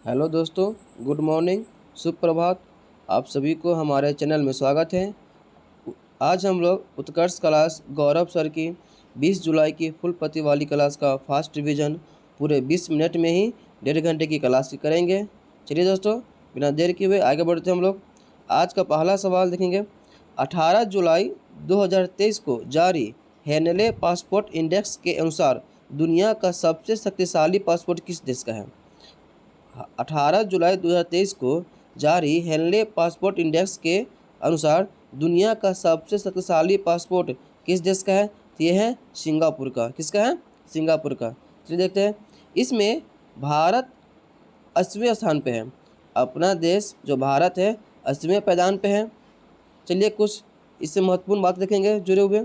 Hello दोस्तों, good morning, सुप्रभात। आप सभी को हमारे चैनल में स्वागत है। आज हम लोग उत्कर्ष क्लास गौरव सर की 20 जुलाई की फुल पति वाली क्लास का फास्ट रिवीजन पूरे 20 मिनट में ही 1.5 घंटे की क्लास करेंगे। चलिए दोस्तों, बिना देर किए हुए आगे बढ़ते हैं हम लोग। आज का पहला सवाल देखेंगे। 18 जुलाई 2023 को जारी हेनले पासपोर्ट इंडेक्स के अनुसार दुनिया का सबसे शक्तिशाली पासपोर्ट किस देश का है? 18 जुलाई 2023 को जारी हेनले पासपोर्ट इंडेक्स के अनुसार दुनिया का सबसे शक्तिशाली पासपोर्ट किस देश का है? तो ये है सिंगापुर का। किसका है? सिंगापुर का। चलिए देखते हैं। इसमें भारत 80वें स्थान पे है। अपना देश जो भारत है 80वें पायदान पे है। चलिए कुछ इससे महत्वपूर्ण बात देखेंगे जुड़े हुए।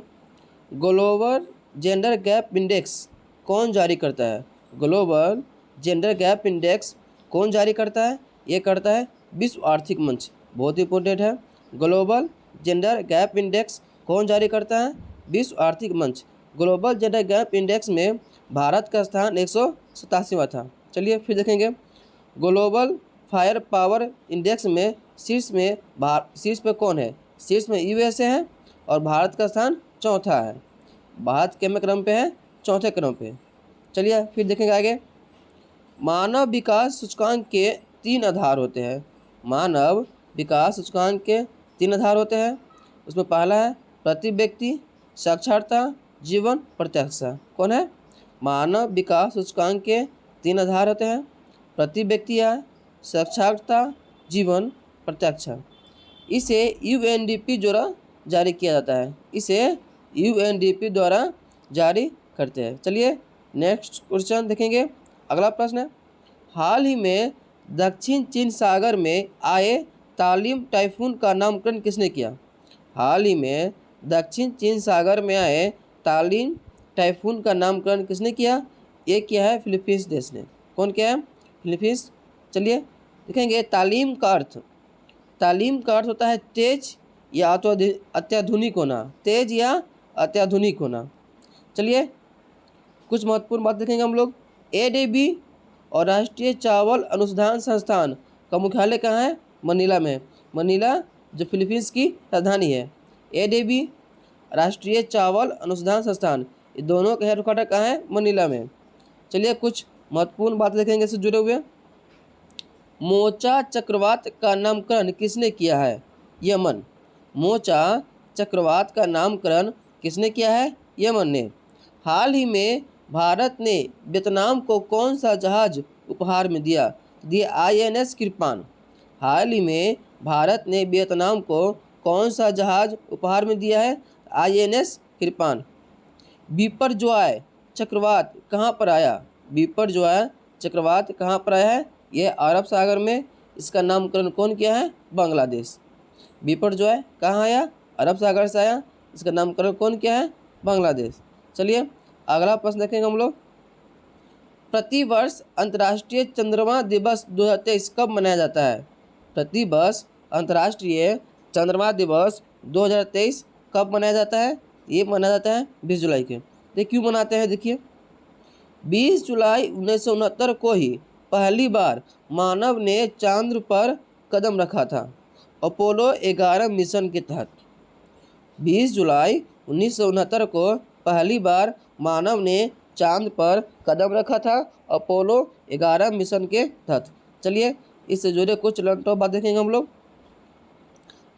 ग्लोबल जेंडर गैप इंडेक्स कौन जारी करता है? ग्लोबल जेंडर गैप इंडेक्स कौन जारी करता है? ये करता है विश्व आर्थिक मंच। बहुत इंपॉर्टेंट है। ग्लोबल जेंडर गैप इंडेक्स कौन जारी करता है? विश्व आर्थिक मंच। ग्लोबल जेंडर गैप इंडेक्स में भारत का स्थान 187वां था। चलिए फिर देखेंगे। ग्लोबल फायर पावर इंडेक्स में शीर्ष पे कौन है? शीर्ष में यूएसए है और भारत का स्थान चौथा है। भारत कितने क्रम पे है? चौथे क्रम पे। चलिए फिर देखेंगे आगे। मानव विकास सूचकांक के 3 आधार होते हैं। मानव विकास सूचकांक के 3 आधार होते हैं। उसमें पहला है प्रति व्यक्ति साक्षरता जीवन प्रत्याशा। कौन है? मानव विकास सूचकांक के 3 आधार होते हैं। प्रति व्यक्ति है, साक्षरता, जीवन प्रत्याशा। इसे यूएनडीपी द्वारा जारी किया जाता है। इसे यूएनडीपी द्वारा जारी करते हैं। चलिए नेक्स्ट क्वेश्चन देखेंगे। अगला प्रश्न है। हाल ही में दक्षिण चीन सागर में आए तालीम टाइफून का नामकरण किसने किया? हाल ही में दक्षिण चीन सागर में आए तालीम टाइफून का नामकरण किसने किया? ये किया है फिलीपींस देश ने। कौन किया है? फिलीपींस। चलिए देखेंगे। तालीम का अर्थ होता है तेज या अत्याधुनिक होना। तेज या अत्याधुनिक होना। चलिए कुछ महत्वपूर्ण बात देखेंगे हम लोग। एडीबी और राष्ट्रीय चावल अनुसंधान संस्थान का मुख्यालय कहाँ है? मनीला में। मनीला जो फिलीपींस की राजधानी है। एडीबी राष्ट्रीय चावल अनुसंधान संस्थान, ये दोनों का हेडक्वार्टर कहाँ है? मनीला में। चलिए कुछ महत्वपूर्ण बात देखेंगे इससे जुड़े हुए। मोचा चक्रवात का नामकरण किसने किया है? यमन। मोचा चक्रवात का नामकरण किसने किया है? यमन ने। हाल ही में भारत ने वियतनाम को कौन सा जहाज उपहार में दिया? दिया आईएनएस कृपान। हाल ही में भारत ने वियतनाम को कौन सा जहाज उपहार में दिया है? आईएनएस कृपान। बिपरजॉय चक्रवात कहाँ पर आया? बिपरजॉय चक्रवात कहाँ पर आया है? यह अरब सागर में। इसका नामकरण कौन किया है? बांग्लादेश। बिपरजॉय कहाँ आया? अरब सागर से आया। इसका नामकरण कौन किया है? बांग्लादेश। चलिए अगला प्रश्न देखेंगे हम लोग। प्रतिवर्ष अंतर्राष्ट्रीय चंद्रमा दिवस 2023 कब मनाया जाता है? प्रतिवर्ष अंतर्राष्ट्रीय चंद्रमा दिवस 2023 कब मनाया जाता है? ये मनाया जाता है 20 जुलाई के। ये क्यों मनाते हैं? देखिए 20 जुलाई 1969 को ही पहली बार मानव ने चांद पर कदम रखा था अपोलो 11 मिशन के तहत। 20 जुलाई 1969 को पहली बार मानव ने चांद पर कदम रखा था अपोलो 11 मिशन के तहत। चलिए इससे जुड़े कुछ लंटो बात देखेंगे हम लोग।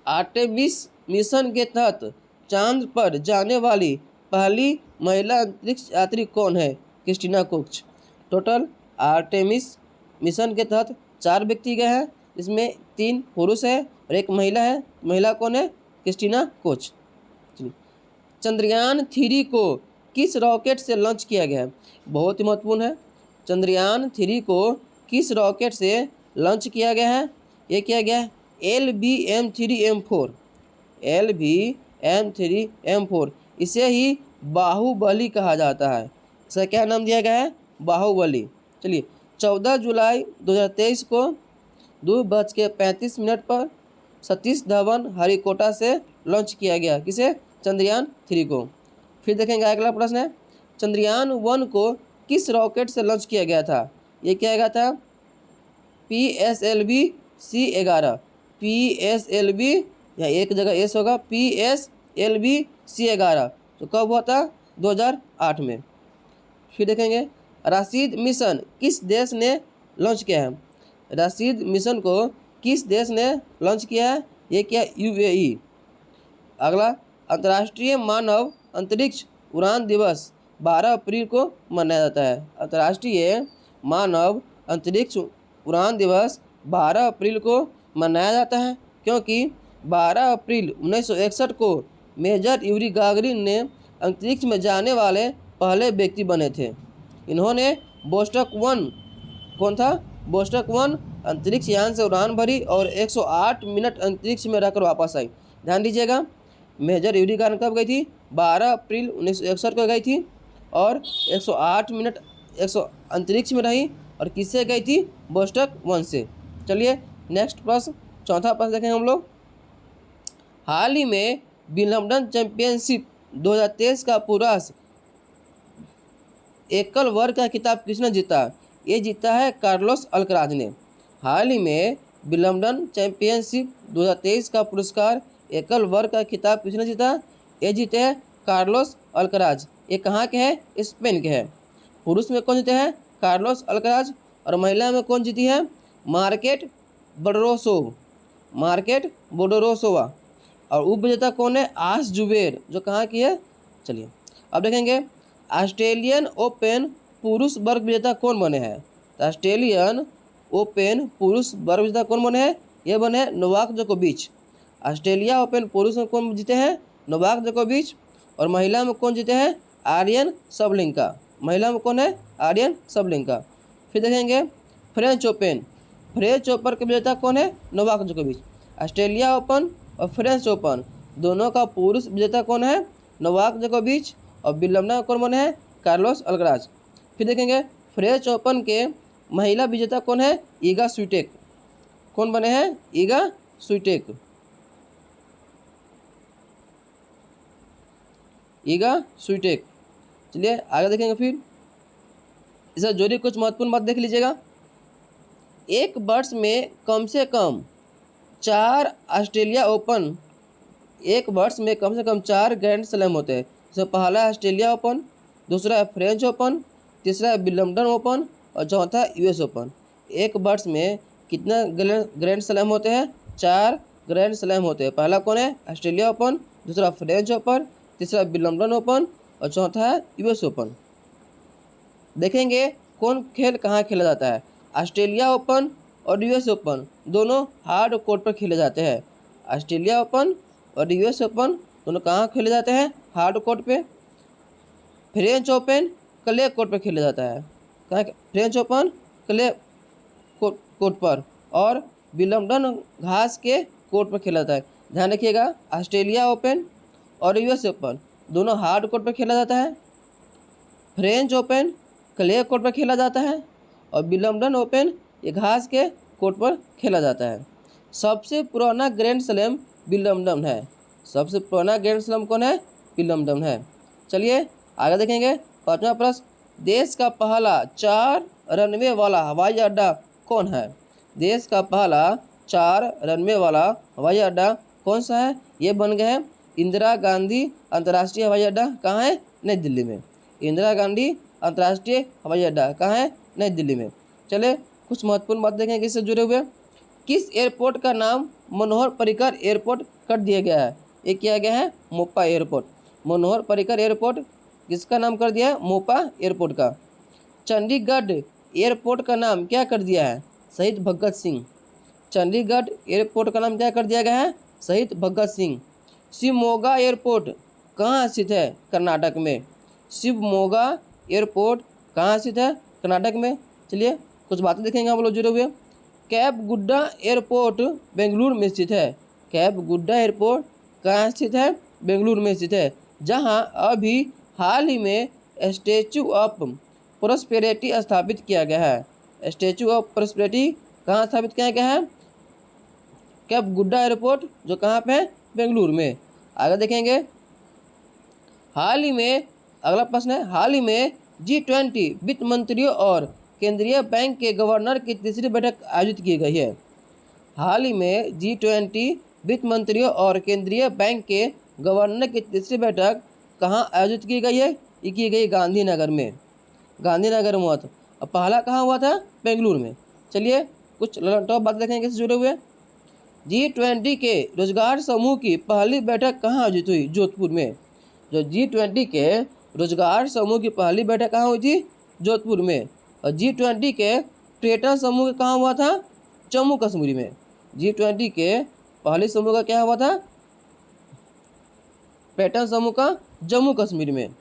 आर्टेमिस मिशन के तहत चांद पर जाने वाली पहली महिला अंतरिक्ष यात्री कौन है? Christina Koch. Total Artemis mission के तहत 4 व्यक्ति गए हैं, इसमें 3 पुरुष है और 1 महिला है। महिला कौन है? Christina coach. चंद्रयान 3 को किस रॉकेट से लॉन्च किया गया है? बहुत ही महत्वपूर्ण है। चंद्रयान 3 को किस रॉकेट से लॉन्च किया गया है? ये किया गया है LVM-3M4। LVM-3M4 इसे ही बाहुबली कहा जाता है। इसका क्या नाम दिया गया है? बाहुबली। चलिए 14 जुलाई 2023 को 2:35 पर सतीश धवन हरिकोटा से लॉन्च किया गया। किसे? चंद्रयान 3 को। फिर देखेंगे अगला प्रश्न है। चंद्रयान 1 को किस रॉकेट से लॉन्च किया गया था? ये किया गया था PSLV-C11, PSLV, यहाँ एक जगह एस होगा, PSLV-C11, तो कब हुआ था? 2008 में। फिर देखेंगे राशिद मिशन किस देश ने लॉन्च किया है? राशिद मिशन को किस देश ने लॉन्च किया है? ये क्या? UAE। अगला, अंतर्राष्ट्रीय मानव अंतरिक्ष उड़ान दिवस 12 अप्रैल को मनाया जाता है। अंतर्राष्ट्रीय मानव अंतरिक्ष उड़ान दिवस 12 अप्रैल को मनाया जाता है क्योंकि 12 अप्रैल 1961 को मेजर यूरी गागरिन ने अंतरिक्ष में जाने वाले पहले व्यक्ति बने थे। इन्होंने बोस्टक 1, कौन था? बोस्टक 1 अंतरिक्ष यान से उड़ान भरी और 108 मिनट अंतरिक्ष में रहकर वापस आई। ध्यान दीजिएगा, मेजर यूरी गागरिन कब गई थी? 12 अप्रैल 1961 को गई थी और 108 मिनट अंतरिक्ष में रही। और किससे गई थी? बोस्टक 1 से। चलिए नेक्स्ट प्रश्न, चौथा प्रश्न देखेंगे हम लोग। हाल ही में विंबलडन चैंपियनशिप 2023 का पुरुष एकल वर्ग का खिताब किसने जीता? ये जीता है कार्लोस अल्कराज ने। हाल ही में विंबलडन चैंपियनशिप 2023 का पुरस्कार एकल वर्ग का खिताब किसने जीता? ये जीते हैं कार्लोस अल्कराज। ये कहाँ के हैं? स्पेन के हैं। पुरुष में कौन जीते हैं? Carlos Alcaraz. और महिला में कौन जीती है? मार्केट बोडरोसोवा। और उपविजेता कौन है? आश जुबेर, जो कहाँ की है? चलिए अब देखेंगे ऑस्ट्रेलियन ओपन पुरुष वर्ग विजेता कौन बने हैं? तो ऑस्ट्रेलियन ओपन पुरुष वर्ग विजेता कौन बने हैं? ये बने हैं नोवाक जोकोविच। ऑस्ट्रेलिया ओपन पुरुष में कौन जीते हैं? नोवाक जोकोविच। और महिला में कौन जीते हैं? आर्यन सबलिंका। महिला में कौन है? आर्यन सबलिंका। फिर देखेंगे फ्रेंच ओपन के विजेता कौन है? नोवाक जोकोविच। ऑस्ट्रेलिया ओपन और फ्रेंच ओपन दोनों का पुरुष विजेता कौन है? नोवाक जोकोविच। और विंबलडन कौन बने हैं? Carlos Alcaraz. फिर देखेंगे फ्रेंच ओपन के महिला विजेता कौन है? ईगा स्विटेक। कौन बने हैं? ईगा स्विटेक। चलिए आगे देखेंगे। फिर इसे जोड़िए कुछ महत्वपूर्ण बात देख लीजिएगा। एक वर्ष में कम से कम 4 ऑस्ट्रेलिया ओपन, एक वर्ष में कम से कम 4 ग्रैंड स्लैम होते हैं। जैसे पहला है ऑस्ट्रेलिया ओपन, दूसरा है फ्रेंच ओपन, तीसरा है विंबलडन ओपन और चौथा US ओपन। एक वर्ष में कितना ग्रैंड स्लैम होते हैं? 4 ग्रैंड स्लैम होते हैं। पहला कौन है? ऑस्ट्रेलिया ओपन, दूसरा फ्रेंच ओपन, तीसरा विंबलडन ओपन और चौथा है US ओपन। देखेंगे कौन खेल कहाँ खेला जाता है। ऑस्ट्रेलिया ओपन और US ओपन दोनों हार्ड कोर्ट पर खेले जाते हैं। ऑस्ट्रेलिया ओपन और US ओपन दोनों कहाँ खेले जाते हैं? हार्ड कोर्ट पे। फ्रेंच ओपन क्ले कोर्ट पर खेला जाता है। कहाँ? फ्रेंच ओपन क्ले कोर्ट पर और विंबलडन घास के कोर्ट पर खेला जाता है। ध्यान रखिएगा, ऑस्ट्रेलिया ओपन और US ओपन दोनों हार्ड कोर्ट पर खेला जाता है। फ्रेंच ओपन क्ले कोर्ट पर खेला जाता है और विंबलडन ओपन ये घास के कोर्ट पर खेला जाता है। सबसे पुराना ग्रैंड स्लैम विंबलडन है। सबसे पुराना ग्रैंड स्लैम कौन है? विंबलडन है। चलिए आगे देखेंगे। पांचवा प्रश्न, देश का पहला 4 रनवे वाला हवाई अड्डा कौन है? देश का पहला 4 रनवे वाला हवाई अड्डा कौन सा है? ये बन गए हैं इंदिरा गांधी अंतर्राष्ट्रीय हवाई अड्डा। कहाँ है? नई दिल्ली में। इंदिरा गांधी अंतर्राष्ट्रीय हवाई अड्डा कहाँ है? नई दिल्ली में। चले कुछ महत्वपूर्ण बात देखेंगे इससे जुड़े हुए। किस एयरपोर्ट का नाम मनोहर पर्रिकर एयरपोर्ट कर दिया गया है? ये किया गया है मोपा एयरपोर्ट। मनोहर पर्रिकर एयरपोर्ट किसका नाम कर दिया है? मोपा एयरपोर्ट का। चंडीगढ़ एयरपोर्ट का नाम क्या कर दिया है? शहीद भगत सिंह। चंडीगढ़ एयरपोर्ट का नाम क्या कर दिया गया है? शहीद भगत सिंह। शिवमोगा एयरपोर्ट कहाँ स्थित है? कर्नाटक में। शिवमोगा एयरपोर्ट कहाँ स्थित है? कर्नाटक में। चलिए कुछ बातें देखेंगे हम लोग जुड़े हुए। कैपगुड्डा एयरपोर्ट बेंगलुरु में स्थित है। कैपगुड्डा एयरपोर्ट कहाँ स्थित है? बेंगलुरु में स्थित है, जहाँ अभी हाल ही में स्टैचू ऑफ प्रॉस्पेरिटी स्थापित किया गया है। स्टैचू ऑफ प्रॉस्पेरिटी कहाँ स्थापित किया गया है? कैपगुड्डा एयरपोर्ट, जो कहाँ पे है? बेंगलुरु में। आगे देखेंगे। हाल ही में, अगला प्रश्न है, हाल ही में G20 वित्त मंत्रियों और केंद्रीय बैंक के गवर्नर की तीसरी बैठक आयोजित की गई है। हाल ही में G20 वित्त मंत्रियों और केंद्रीय बैंक के गवर्नर की तीसरी बैठक कहाँ आयोजित की गई है? ये की गई गांधीनगर में, गांधीनगर में हुआ था। और पहला कहाँ हुआ था? बेंगलुरु में। चलिए कुछ टॉप बात देखेंगे इससे जुड़े हुए। G20 के रोजगार समूह की पहली बैठक कहाँ आयोजित हुई? जोधपुर में। जो G20 के रोजगार समूह की पहली बैठक कहाँ हुई थी? जोधपुर में। और G20 के पर्यटन समूह कहाँ हुआ था? जम्मू कश्मीर में। G20 के पहले समूह का क्या हुआ था? पर्यटन समूह का जम्मू कश्मीर में।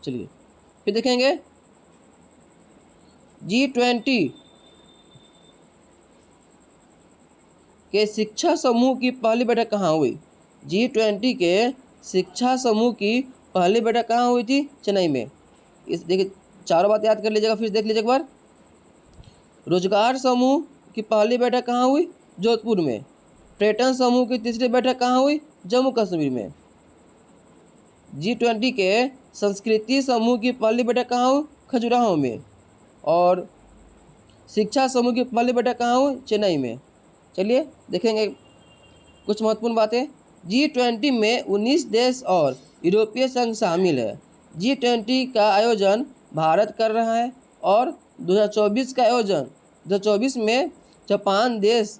चलिए फिर देखेंगे G20 के शिक्षा समूह की पहली बैठक कहाँ हुई? G20 के शिक्षा समूह की पहली बैठक कहाँ हुई थी? चेन्नई में। इस देखिए चारों बात याद कर लीजिएगा, फिर देख लीजिए एक बार। रोजगार समूह की पहली बैठक कहाँ हुई? जोधपुर में। पर्यटन समूह की तीसरी बैठक कहाँ हुई? जम्मू कश्मीर में। G20 के संस्कृति समूह की पहली बैठक कहाँ हुई? खजुराहो में। और शिक्षा समूह की पहली बैठक कहाँ हुई? चेन्नई में। चलिए देखेंगे कुछ महत्वपूर्ण बातें। G20 में 19 देश और यूरोपीय संघ शामिल है। G20 का आयोजन भारत कर रहा है और 2024 का आयोजन 2024 में जापान देश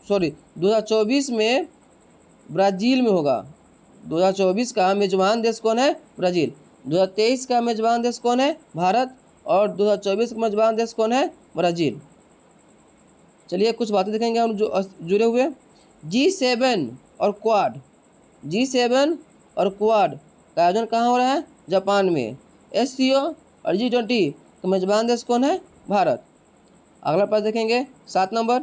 2024 में ब्राज़ील में होगा। 2024 का मेजबान देश कौन है? ब्राज़ील। 2023 का मेजबान देश कौन है? भारत। और 2024 का मेजबान देश कौन है? ब्राज़ील। चलिए कुछ बातें देखेंगे हम जो जुड़े हुए। G7 और क्वाड, G7 और क्वाड का आयोजन कहाँ हो रहा है? जापान में। SCO और G20 का मेजबान देश कौन है? भारत। अगला प्रश्न देखेंगे 7 नंबर।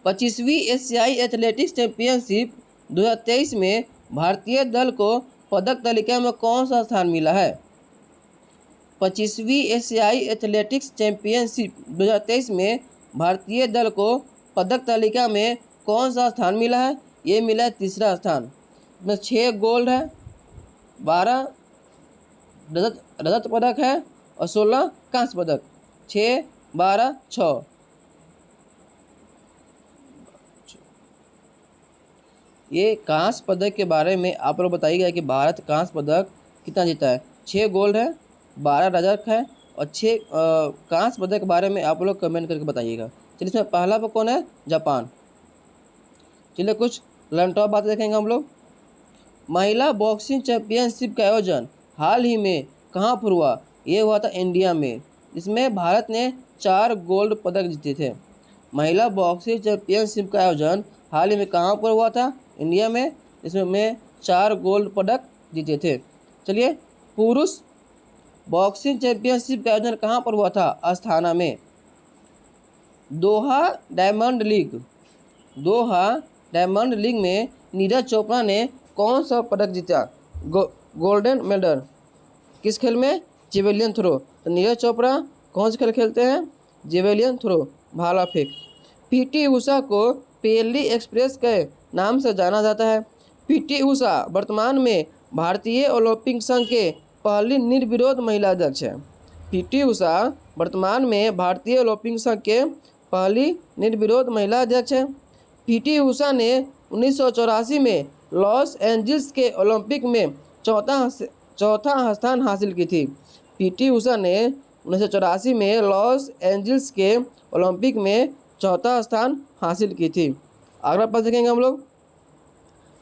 25वीं एशियाई एथलेटिक्स चैंपियनशिप 2023 में भारतीय दल को पदक तालिका में कौन सा स्थान मिला है? 25वीं एशियाई एथलेटिक्स चैंपियनशिप 2023 में भारतीय दल को पदक तालिका में कौन सा स्थान मिला है? ये मिला है तीसरा स्थान। इसमें 6 गोल्ड है, 12 रजत पदक है और 16 कांस्य पदक। 6, 12, 6। ये कांस्य पदक के बारे में आप लोग बताइएगा कि भारत कांस्य पदक कितना जीता है? 6 गोल्ड है, 12 रजत है और 6 कांस्य पदक के बारे में आप लोग कमेंट करके बताइएगा। चलिए इसमें पहला पर कौन है? जापान। चलिए कुछ लैपटॉप बातें देखेंगे हम लोग। महिला बॉक्सिंग चैंपियनशिप का आयोजन हाल ही में कहाँ पर हुआ? ये हुआ था इंडिया में। इसमें भारत ने 4 गोल्ड पदक जीते थे। महिला बॉक्सिंग चैंपियनशिप का आयोजन हाल ही में कहाँ पर हुआ था? इंडिया में। इसमें 4 गोल्ड पदक जीते थे। चलिए पुरुष बॉक्सिंग चैंपियनशिप का आयोजन कहाँ पर हुआ था? अस्थाना में। दोहा डायमंड लीग में नीरज चोपड़ा ने कौन सा पदक जीता? Golden medal. किस खेल में? Javelin throw. तो नीरज चोपड़ा कौन से खेल खेलते हैं? जेवेलियन थ्रो, भाला फेंक। PT उषा को पहली एक्सप्रेस के नाम से जाना जाता है। PT उषा वर्तमान में भारतीय ओलंपिक संघ के पहली निर्विरोध महिला अध्यक्ष है। PT उषा वर्तमान में भारतीय ओलंपिक संघ के पहली निर्विरोध महिला अध्यक्ष है। PT उषा ने 1984 में लॉस एंजल्स के ओलंपिक में चौथा स्थान हासिल की थी। PT उषा ने 1984 में लॉस एंजल्स के ओलंपिक में चौथा स्थान हासिल की थी। अगला प्रश्न देखेंगे हम लोग।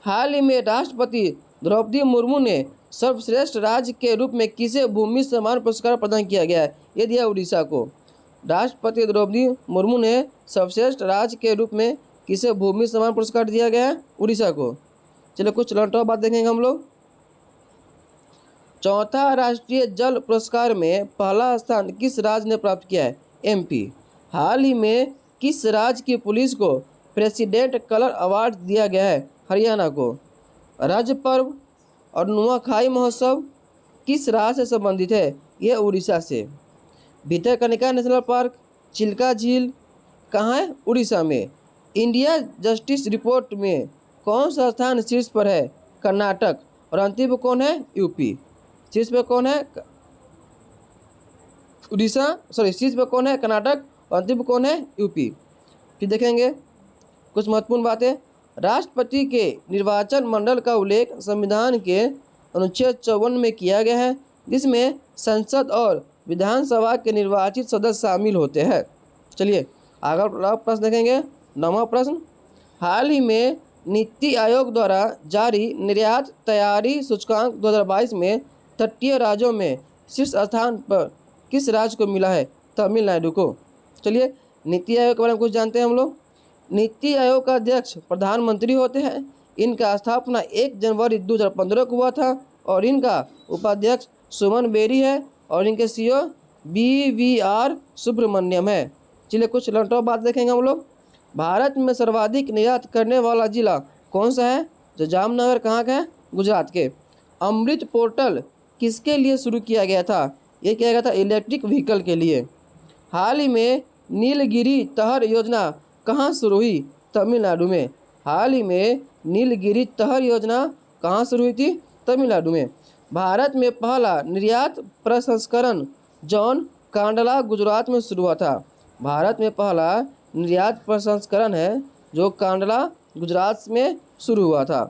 हाल ही में राष्ट्रपति द्रौपदी मुर्मू ने सर्वश्रेष्ठ राज्य के रूप में किसे भूमि सम्मान पुरस्कार प्रदान किया गया है? ये दिया उड़ीसा को। राष्ट्रपति द्रौपदी मुर्मू ने सर्वश्रेष्ठ राज्य के रूप में किसे भूमि सम्मान पुरस्कार दिया गया है? उड़ीसा को। चलिए कुछ लौटो बात देखेंगे हम लोग। चौथा राष्ट्रीय जल पुरस्कार में पहला स्थान किस राज्य ने प्राप्त किया है? MP। हाल ही में किस राज्य की पुलिस को प्रेसिडेंट कलर अवार्ड दिया गया है? हरियाणा को। राज्य पर्व और नुआखाई महोत्सव किस राज्य से संबंधित है? यह उड़ीसा से। भितरकनिका नेशनल पार्क, चिल्का झील कहाँ है? उड़ीसा में। इंडिया जस्टिस रिपोर्ट में कौन सा स्थान शीर्ष पर है? कर्नाटक। और अंतिम पे कौन है, यूपी। शीर्ष पे कौन है, उड़ीसा, सॉरी शीर्ष पे कौन है, कर्नाटक, और अंतिम पे कौन है, यूपी। फिर देखेंगे कुछ महत्वपूर्ण बातें। राष्ट्रपति के निर्वाचन मंडल का उल्लेख संविधान के अनुच्छेद 54 में किया गया है, जिसमें संसद और विधानसभा के निर्वाचित सदस्य शामिल होते हैं। चलिए अगला प्रश्न देखेंगे। 9वां प्रश्न, हाल ही में नीति आयोग द्वारा जारी निर्यात तैयारी सूचकांक 2022 में तटीय राज्यों में शीर्ष स्थान पर किस राज्य को मिला है, तमिलनाडु को। चलिए नीति आयोग के बारे में कुछ जानते हैं हम लोग। नीति आयोग का अध्यक्ष प्रधानमंत्री होते हैं। इनका स्थापना 1 जनवरी 2015 को हुआ था और इनका उपाध्यक्ष सुमन बेरी है और इनके सीईओ BVR सुब्रमण्यम है। चलिए कुछ लंटॉप बात देखेंगे हम लोग। भारत में सर्वाधिक निर्यात करने वाला जिला कौन सा है, जो जामनगर कहाँ का है, गुजरात के। अमृत पोर्टल किसके लिए शुरू किया गया था, ये किया गया था इलेक्ट्रिक व्हीकल के लिए। हाल ही में नीलगिरी तहर योजना कहाँ शुरू हुई, तमिलनाडु में। हाल ही में नीलगिरी तहर योजना कहाँ शुरू हुई थी, तमिलनाडु में। भारत में पहला निर्यात प्रसंस्करण जोन कांडला गुजरात में शुरू हुआ था। भारत में पहला निर्यात प्रसंस्करण है जो कांडला गुजरात में शुरू हुआ था।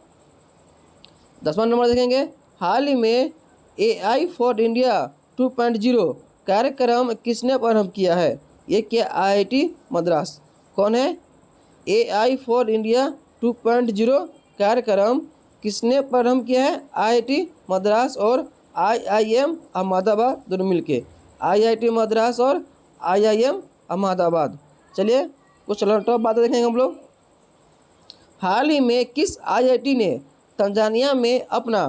10वां नंबर देखेंगे। हाल ही में AI फॉर इंडिया 2.0 कार्यक्रम किसने प्रारंभ किया है, ये क्या IIT मद्रास। कौन है, AI फॉर इंडिया 2.0 कार्यक्रम किसने प्रारंभ किया है, IIT मद्रास और IIM अहमदाबाद दोनों मिलके। IIT मद्रास और IIM अहमदाबाद। चलिए कुछ लैपटॉप बातें देखेंगे हम लोग। हाल ही में किस IIT ने तंजानिया में अपना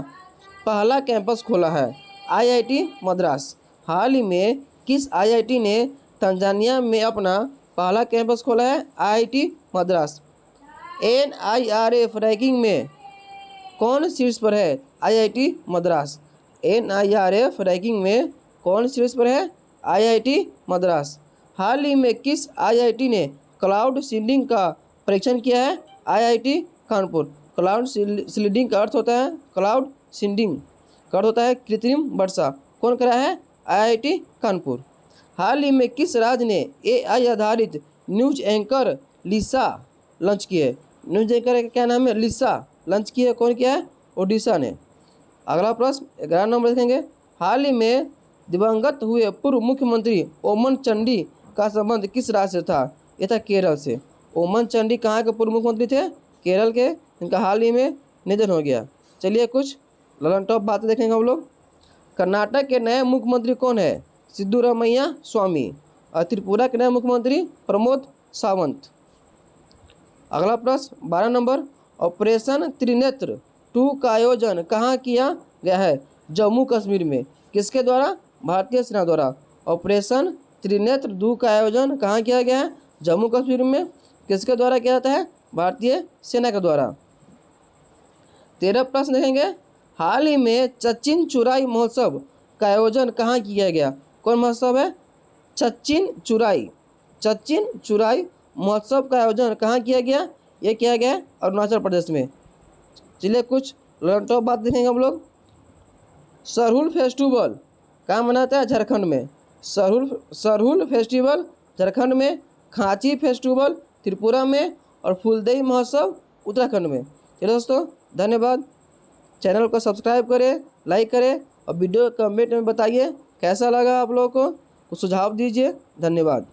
पहला कैंपस खोला है, IIT मद्रास। हाल ही में किस IIT ने तंजानिया में अपना पहला कैंपस खोला है, IIT मद्रास। NIRF रैंकिंग में कौन शीर्ष पर है, IIT मद्रास। NIRF रैंकिंग में कौन शीर्ष पर है, IIT मद्रास। हाल ही में किस IIT ने क्लाउड सीडिंग का परीक्षण किया है, IIT कानपुर। क्लाउड सीडिंग का अर्थ होता है, क्लाउड सीडिंग का अर्थ होता है कृत्रिम वर्षा। कौन करा है, IIT कानपुर। हाल ही में किस राज्य ने AI आधारित न्यूज एंकर लिसा लॉन्च की है। न्यूज एंकर का क्या नाम है, लिसा लॉन्च की है। कौन किया है, ओडिशा ने। अगला प्रश्न 11 नंबर देखेंगे। हाल ही में दिवंगत हुए पूर्व मुख्यमंत्री ओमन चांडी का संबंध किस राज्य से था, यह था केरल से। ओमन चांडी कहाँ के पूर्व मुख्यमंत्री थे, केरल के। इनका हाल ही में निधन हो गया। चलिए कुछ ललन टॉप बातें देखेंगे हम लोग। कर्नाटक के नए मुख्यमंत्री कौन है, सिद्धरामैया स्वामी। और त्रिपुरा के नए मुख्यमंत्री प्रमोद सावंत। अगला प्रश्न 12 नंबर। ऑपरेशन त्रिनेत्र 2 का आयोजन कहाँ किया गया है, जम्मू कश्मीर में। किसके द्वारा, भारतीय सेना द्वारा। ऑपरेशन त्रिनेत्र 2 का आयोजन कहाँ किया गया है, जम्मू कश्मीर में। किसके द्वारा किया जाता है, भारतीय सेना के द्वारा। 13 प्रश्न देखेंगे। हाल ही में चचिन चुराई महोत्सव का आयोजन कहाँ किया गया, कौन महोत्सव है, चचिन चुराई। चचिन चुराई महोत्सव का आयोजन कहाँ किया गया, ये किया गया अरुणाचल प्रदेश में। चलिए कुछ लॉन्टॉप बात देखेंगे हम लोग। सरहुल फेस्टिवल कहाँ मनाता है, झारखंड में। सरहुल फेस्टिवल झारखंड में, खांची फेस्टिवल त्रिपुरा में और फूलदेई महोत्सव उत्तराखंड में। चलिए दोस्तों धन्यवाद। चैनल को सब्सक्राइब करें, लाइक करें और वीडियो कमेंट में बताइए कैसा लगा आप लोगों को, कुछ सुझाव दीजिए। धन्यवाद।